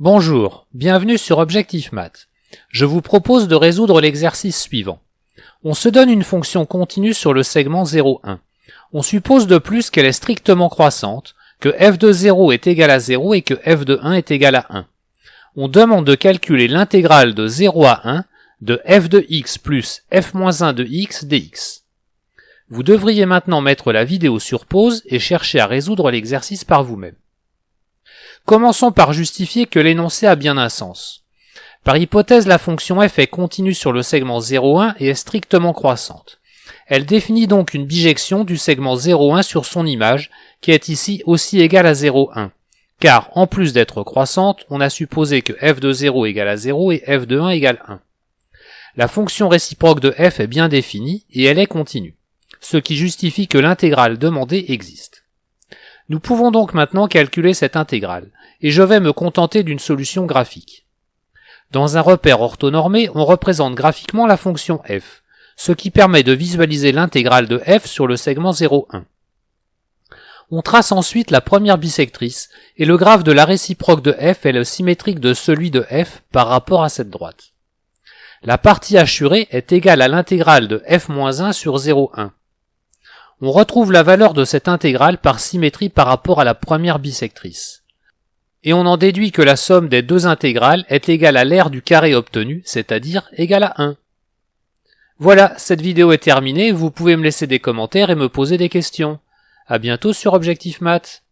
Bonjour, bienvenue sur Objectif Math. Je vous propose de résoudre l'exercice suivant. On se donne une fonction continue sur le segment 0,1. On suppose de plus qu'elle est strictement croissante, que f de 0 est égal à 0 et que f de 1 est égal à 1. On demande de calculer l'intégrale de 0 à 1 de f de x plus f-1 de x dx. Vous devriez maintenant mettre la vidéo sur pause et chercher à résoudre l'exercice par vous-même. Commençons par justifier que l'énoncé a bien un sens. Par hypothèse, la fonction f est continue sur le segment 0,1 et est strictement croissante. Elle définit donc une bijection du segment 0,1 sur son image, qui est ici aussi égale à 0,1. Car, en plus d'être croissante, on a supposé que f de 0 égale à 0 et f de 1 égale 1. La fonction réciproque de f est bien définie et elle est continue, ce qui justifie que l'intégrale demandée existe. Nous pouvons donc maintenant calculer cette intégrale, et je vais me contenter d'une solution graphique. Dans un repère orthonormé, on représente graphiquement la fonction f, ce qui permet de visualiser l'intégrale de f sur le segment 0,1. On trace ensuite la première bisectrice, et le graphe de la réciproque de f est le symétrique de celui de f par rapport à cette droite. La partie hachurée est égale à l'intégrale de f-1 sur 0,1. On retrouve la valeur de cette intégrale par symétrie par rapport à la première bisectrice. Et on en déduit que la somme des deux intégrales est égale à l'aire du carré obtenu, c'est-à-dire égale à 1. Voilà, cette vidéo est terminée, vous pouvez me laisser des commentaires et me poser des questions. À bientôt sur Objectif Math.